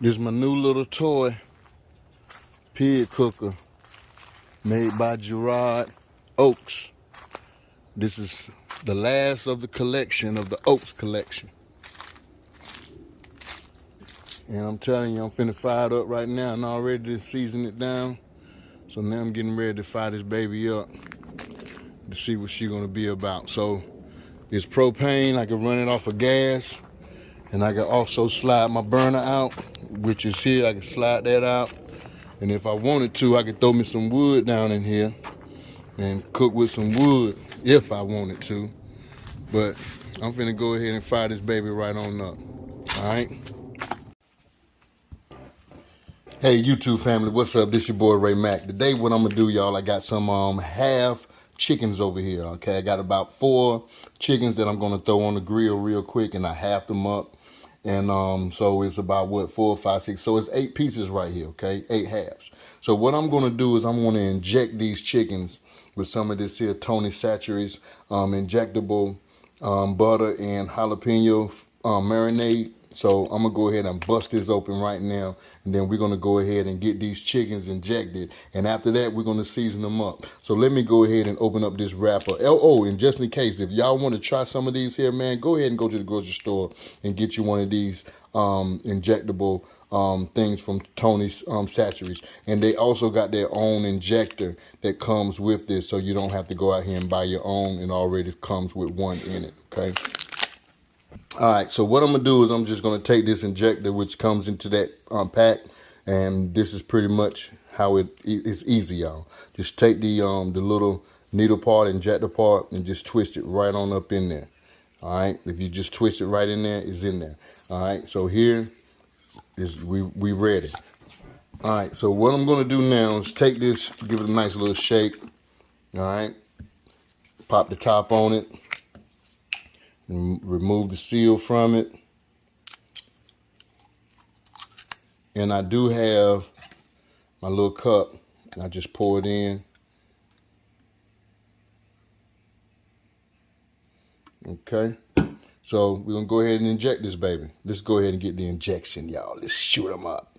This is my new little toy pig cooker made by Gerard Oaks. This is the last of the collection of the Oaks collection. And I'm telling you, I'm finna fire it up right now and already to season it down. So now I'm getting ready to fire this baby up to see what she's gonna be about. So it's propane, I can run it off of gas. And I can also slide my burner out, which is here. I can slide that out. And if I wanted to, I could throw me some wood down in here and cook with some wood if I wanted to. But I'm finna go ahead and fire this baby right on up. All right. Hey, YouTube family, what's up? This your boy Ray Mack. Today, what I'm gonna do, y'all, I got some half chickens over here. Okay, I got about 4 chickens that I'm gonna throw on the grill real quick, and I halved them up. And so it's about what, 4, 5, 6. So it's 8 pieces right here, okay? 8 halves. So what I'm gonna do is I'm gonna inject these chickens with some of this here Tony Chachere's injectable butter and jalapeno marinade. So I'm gonna go ahead and bust this open right now, and then we're gonna go ahead and get these chickens injected, and after that we're gonna season them up. So let me go ahead and open up this wrapper. Oh, and just in case, if y'all want to try some of these here, man, go ahead and go to the grocery store and get you one of these injectable things from Tony's Chachere's. And they also got their own injector that comes with this, so you don't have to go out here and buy your own. It already comes with one in it, okay? All right, so what I'm gonna do is I'm just gonna take this injector, which comes into that pack, and this is pretty much how it's easy, y'all. Just take the little needle part, injector part, and just twist it right on up in there. All right, if you just twist it right in there, it's in there. All right, so here is we ready. All right, so what I'm gonna do now is take this, give it a nice little shake. All right, pop the top on it. And remove the seal from it. And I do have my little cup. I just pour it in. Okay. So we're gonna go ahead and inject this baby. Let's go ahead and get the injection, y'all. Let's shoot them up.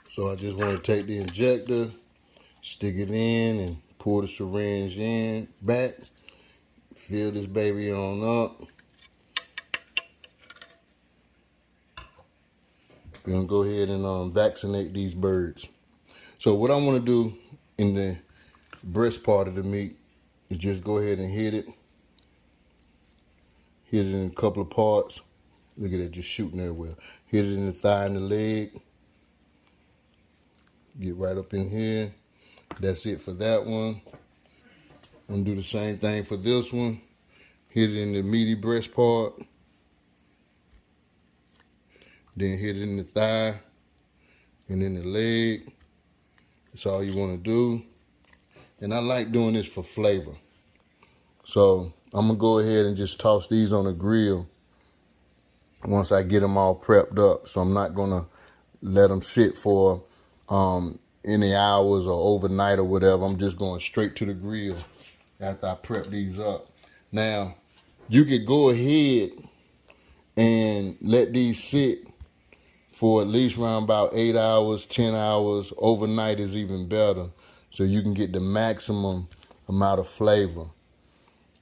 So I just want to take the injector, stick it in, and pour the syringe in, back, fill this baby on up. We're gonna go ahead and vaccinate these birds. So what I wanna do in the breast part of the meat is just go ahead and hit it in a couple of parts. Look at that, just shooting everywhere. Hit it in the thigh and the leg. Get right up in here. That's it for that one. I'm gonna do the same thing for this one. Hit it in the meaty breast part. Then hit it in the thigh and in the leg. That's all you wanna do. And I like doing this for flavor. So I'm gonna go ahead and just toss these on the grill once I get them all prepped up. So I'm not gonna let them sit for any hours or overnight or whatever. I'm just going straight to the grill after I prep these up. Now, you could go ahead and let these sit for at least around about 8 hours, 10 hours. Overnight is even better, so you can get the maximum amount of flavor.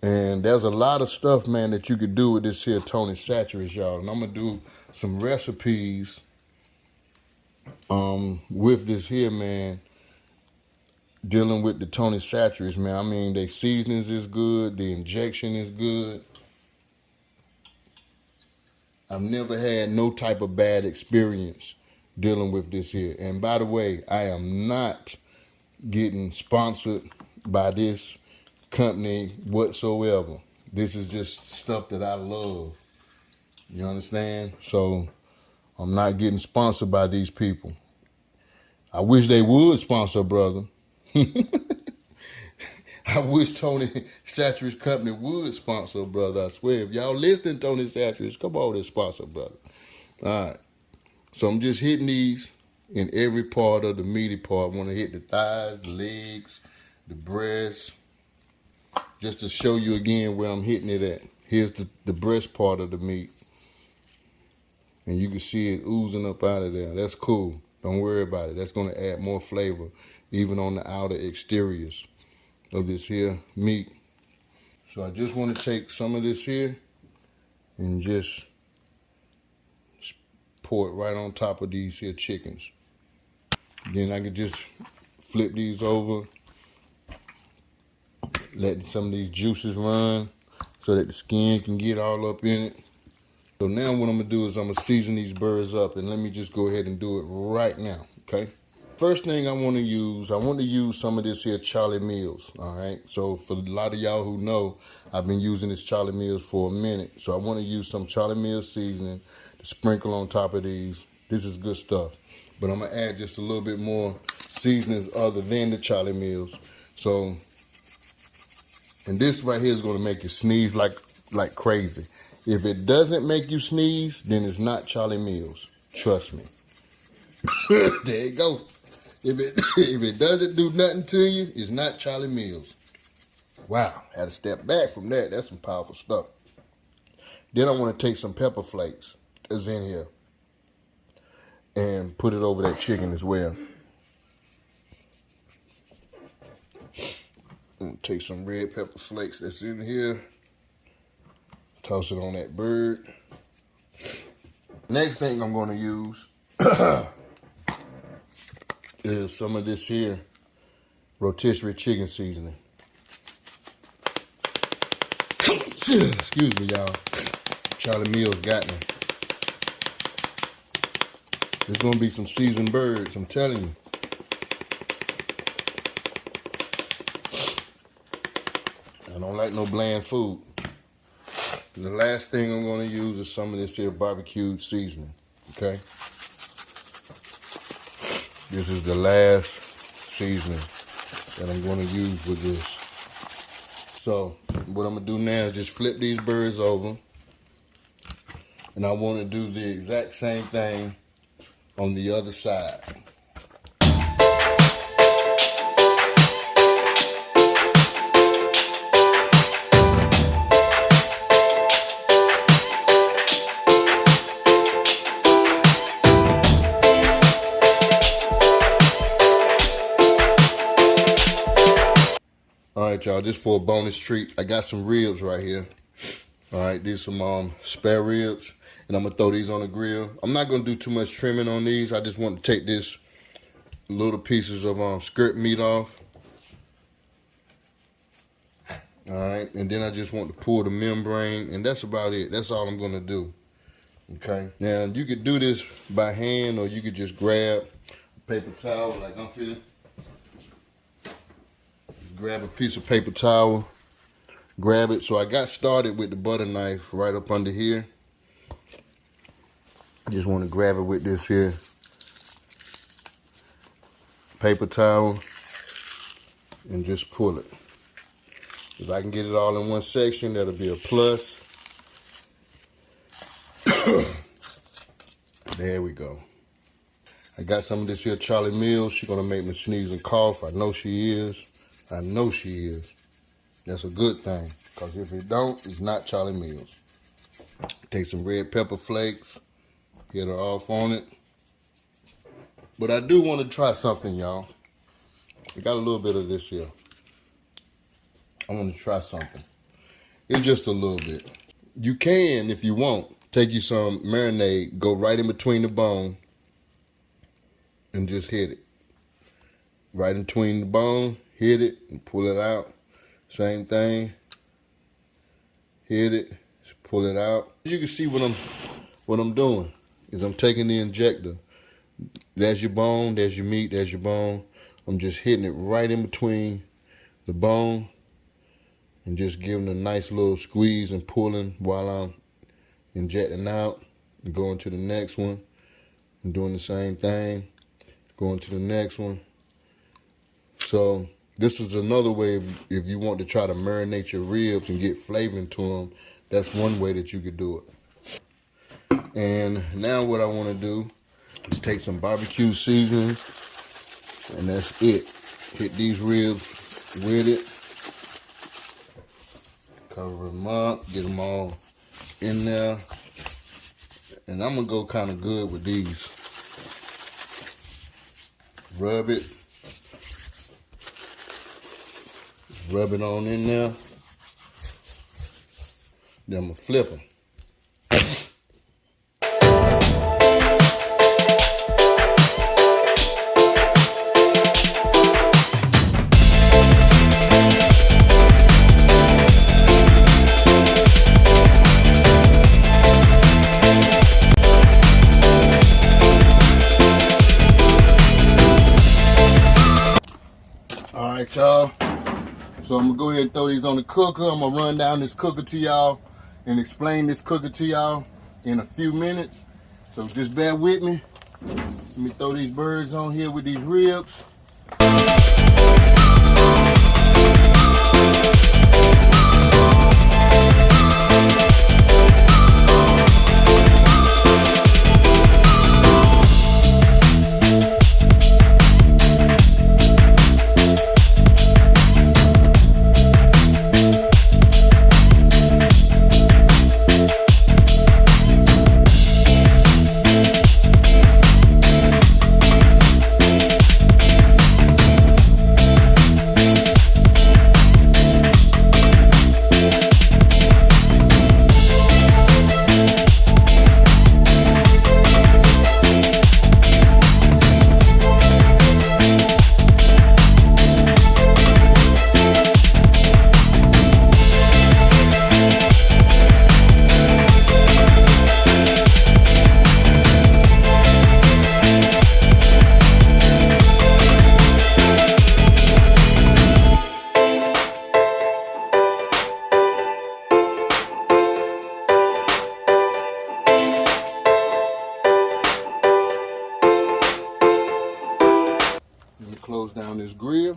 And there's a lot of stuff, man, that you could do with this here Tony Chachere's, y'all. And I'm gonna do some recipes with this here, man, dealing with the Tony Chachere's, man. I mean, their seasonings is good, the injection is good. I've never had no type of bad experience dealing with this here. And by the way, I am not getting sponsored by this company whatsoever. This is just stuff that I love. You understand? So I'm not getting sponsored by these people. I wish they would sponsor, brother. I wish Tony Chachere's company would sponsor, brother. I swear, if y'all listening, Tony Chachere's, come on and sponsor, brother. All right. So I'm just hitting these in every part of the meaty part. I want to hit the thighs, the legs, the breasts. just to show you again where I'm hitting it at. Here's the breast part of the meat. And you can see it oozing up out of there. That's cool. Don't worry about it. That's going to add more flavor, even on the outer exteriors of this here meat. So I just want to take some of this here and just pour it right on top of these here chickens. Then I can just flip these over, let some of these juices run so that the skin can get all up in it. So now what I'm gonna do is I'm gonna season these birds up, and let me just go ahead and do it right now, okay? First thing I want to use some of this here Charlie Mills, all right? So for a lot of y'all who know, I've been using this Charlie Mills for a minute. So I want to use some Charlie Mills seasoning to sprinkle on top of these. This is good stuff. But I'm gonna add just a little bit more seasonings other than the Charlie Mills. So, and this right here is gonna make you sneeze like crazy. If it doesn't make you sneeze, then it's not Charlie Mills. Trust me. There you go. If it doesn't do nothing to you, it's not Charlie Mills. Wow, had to step back from that. That's some powerful stuff. Then I want to take some pepper flakes that's in here and put it over that chicken as well. I'm gonna take some red pepper flakes that's in here. Toss it on that bird. Next thing I'm gonna use is some of this here rotisserie chicken seasoning. Excuse me, y'all. Charlie Mills got me. There's gonna be some seasoned birds, I'm telling you. I don't like no bland food. The last thing I'm gonna use is some of this here barbecue seasoning, okay? This is the last seasoning that I'm gonna use with this. So what I'm gonna do now is just flip these birds over, and I wanna do the exact same thing on the other side. All right, y'all, just for a bonus treat, I got some ribs right here. All right, these are some spare ribs, and I'm gonna throw these on the grill. I'm not gonna do too much trimming on these. I just want to take this little pieces of skirt meat off. All right, and then I just want to pull the membrane, and that's about it. That's all I'm gonna do. Okay, now you could do this by hand, or you could just grab a paper towel like I'm feeling. Grab a piece of paper towel, grab it. So I got started with the butter knife right up under here. I just want to grab it with this here paper towel and just pull it. If I can get it all in one section, that'll be a plus. There we go. I got some of this here Charlie Mills. She's gonna make me sneeze and cough. I know she is. I know she is. That's a good thing, because if it don't, it's not Charlie Mills. Take some red pepper flakes, get her off on it. But I do want to try something, y'all. I got a little bit of this here. I want to try something. It's just a little bit. You can, if you want, take you some marinade, go right in between the bone, and just hit it. Right in between the bone, hit it and pull it out. Same thing. Hit it, pull it out. You can see what I'm doing is I'm taking the injector. There's your bone, there's your meat, there's your bone. I'm just hitting it right in between the bone and just giving a nice little squeeze and pulling while I'm injecting out and going to the next one and doing the same thing, going to the next one. So this is another way if you want to try to marinate your ribs and get flavor into them. That's one way that you could do it. And now what I want to do is take some barbecue seasoning, and that's it. Hit these ribs with it. Cover them up, get them all in there. And I'm gonna go kind of good with these. Rub it. Rub it on in there. Then I'm gonna flip them. Alright, y'all. So I'm gonna go ahead and throw these on the cooker. I'm gonna run down this cooker to y'all and explain this cooker to y'all in a few minutes. So just bear with me. Let me throw these birds on here with these ribs. Close down this grill.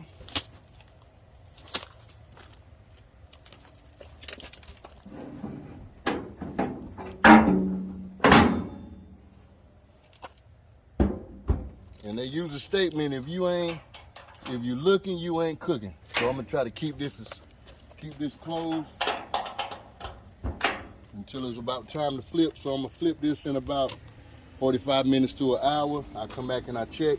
And they use a statement, if you looking, you ain't cooking. So I'm gonna try to keep this closed until it's about time to flip. So I'm gonna flip this in about 45 minutes to an hour. I come back and I check.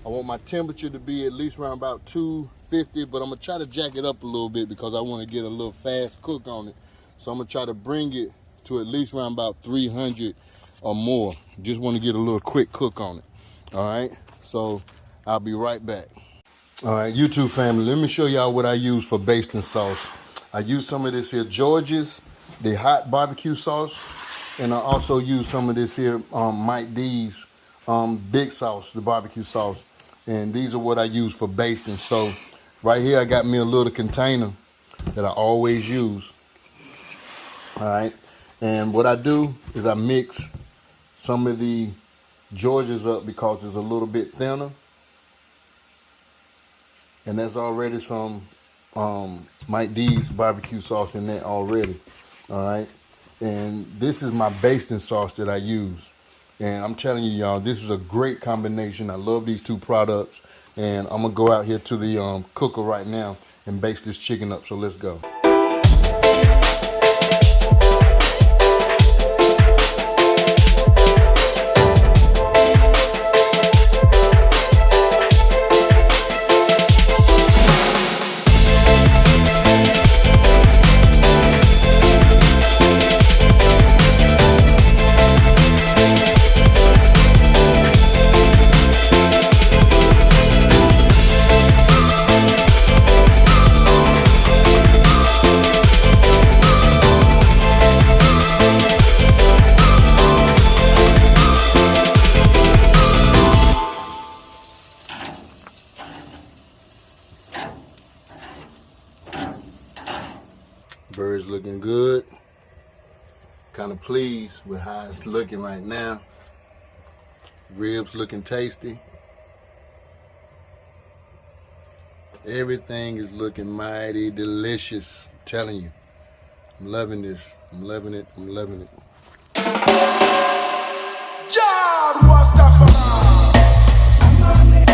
I want my temperature to be at least around about 250, but I'm gonna try to jack it up a little bit because I want to get a little fast cook on it. So I'm gonna try to bring it to at least around about 300 or more. Just want to get a little quick cook on it. All right, so I'll be right back. All right, YouTube family, let me show y'all what I use for basting sauce. I use some of this here George's, the hot barbecue sauce, and I also use some of this here Mike D's big sauce, the barbecue sauce. And these are what I use for basting. So right here I got me a little container that I always use. All right, and what I do is I mix some of the George's up because it's a little bit thinner, and there's already some Mike D's barbecue sauce in there already. All right, and this is my basting sauce that I use. And I'm telling you, y'all, this is a great combination. I love these two products. And I'm going to go out here to the cooker right now and baste this chicken up. So let's go. Birds looking good. Kind of pleased with how it's looking right now. Ribs looking tasty. Everything is looking mighty delicious. I'm telling you. I'm loving this. I'm loving it. I'm loving it. John was I'm on it.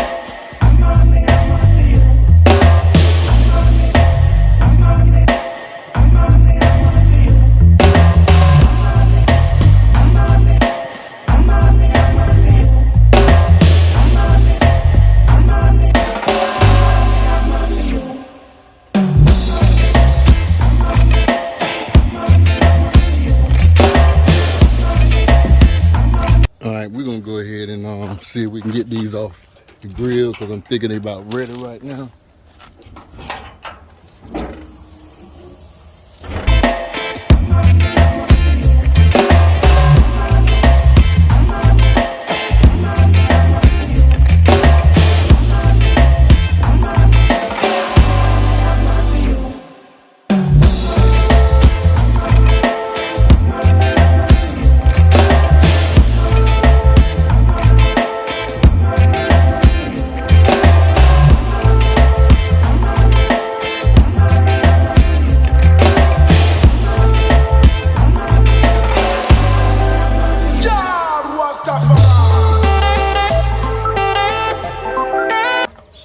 see if we can get these off the grill because I'm thinking they about ready right now.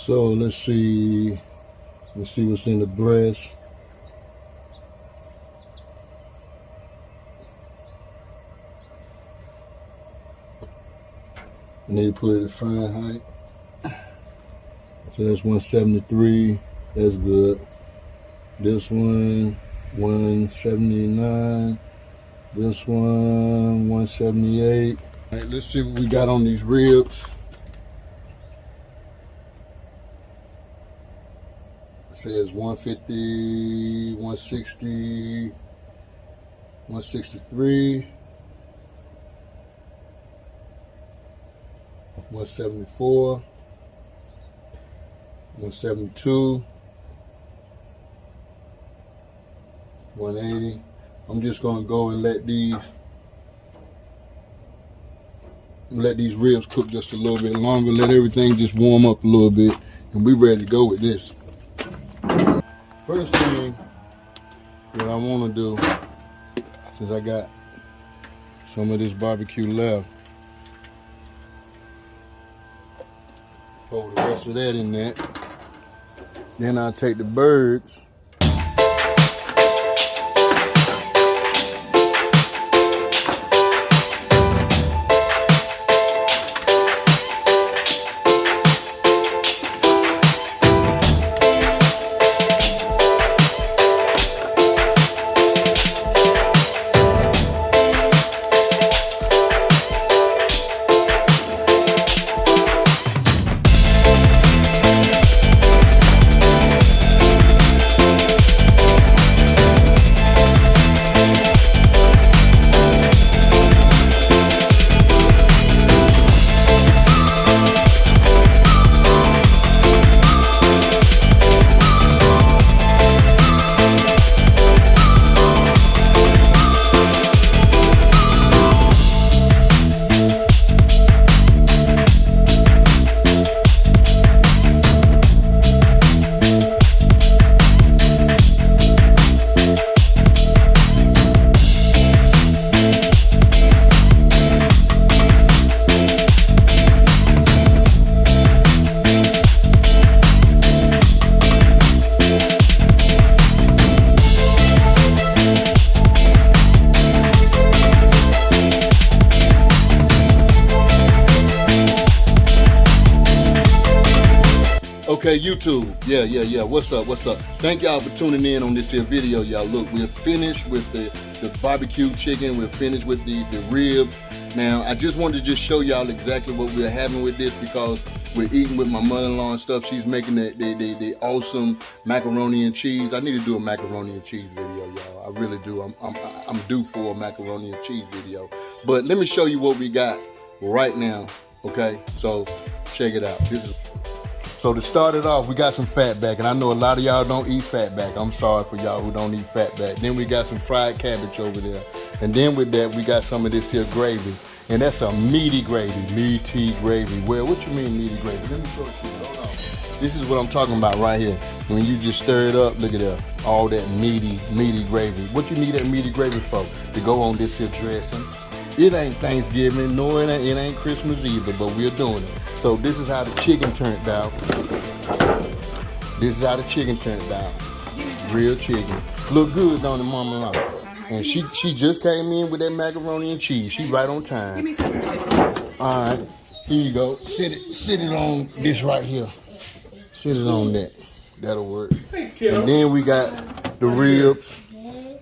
So let's see what's in the breast. I need to put it at frying height. So that's 173. That's good. This one, 179. This one, 178. All right, let's see what we got on these ribs. It says 150, 160, 163, 174, 172, 180. I'm just gonna go and let these ribs cook just a little bit longer. Let everything just warm up a little bit, and we ready to go with this. First thing that I want to do, since I got some of this barbecue left, pour the rest of that in there. Then I'll take the birds. Okay, YouTube, yeah, what's up? Thank y'all for tuning in on this here video, y'all. Look, we're finished with the barbecue chicken. We're finished with the ribs. Now, I just wanted to just show y'all exactly what we're having with this because we're eating with my mother-in-law and stuff. She's making the awesome macaroni and cheese. I need to do a macaroni and cheese video, y'all. I really do. I'm due for a macaroni and cheese video. But let me show you what we got right now, okay? So, check it out. So to start it off, we got some fatback, and I know a lot of y'all don't eat fatback. I'm sorry for y'all who don't eat fatback. Then we got some fried cabbage over there. And then with that, we got some of this here gravy. And that's a meaty gravy. Well, what you mean meaty gravy? Let me show it to you. Hold on. This is what I'm talking about right here. When you just stir it up, look at that. All that meaty gravy. What you need that meaty gravy for? To go on this here dressing. It ain't Thanksgiving, no, it ain't Christmas either, but we're doing it. So this is how the chicken turned out. This is how the chicken turned out. Real chicken. Look good, don't it, Mama? And she just came in with that macaroni and cheese. She right on time. All right, here you go. Sit it on this right here. Sit it on that. That'll work. And then we got the ribs.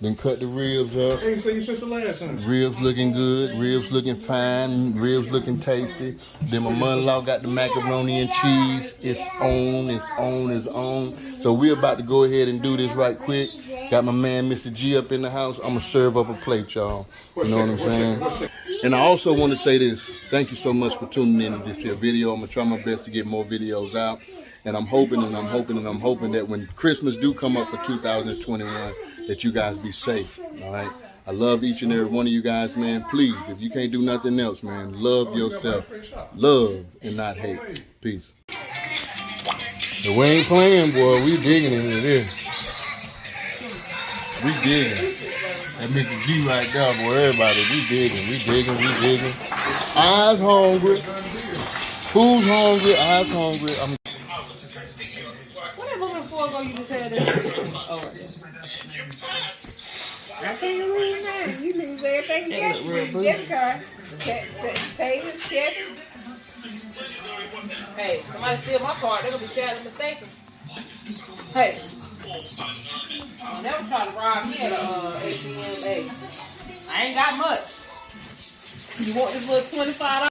Then cut the ribs up. I ain't seen you since the last time. Ribs looking good, ribs looking fine, ribs looking tasty. Then my mother-in-law got the macaroni and cheese. It's on, it's on, it's on. So we're about to go ahead and do this right quick. Got my man Mr. G up in the house. I'm gonna serve up a plate, y'all. You know what I'm saying? And I also want to say this. Thank you so much for tuning in to this here video. I'm gonna try my best to get more videos out. And I'm hoping and I'm hoping and I'm hoping that when Christmas do come up for 2021, that you guys be safe, all right? I love each and every one of you guys, man. Please, if you can't do nothing else, man, love yourself. Love and not hate. Peace. The we ain't playing, boy. We digging into this. We digging. That Mr. G right there, boy. Everybody, we digging, we digging, we digging. Eyes hungry. Who's hungry? Eyes hungry. You just had that. Oh, I can't lose that. You lose everything you got. You get a car. Save it, check. Hey, somebody steal my car. They're going to be sadly mistaken. Hey. I'll never try to rob me at ATM. Hey, I ain't got much. You want this little $25?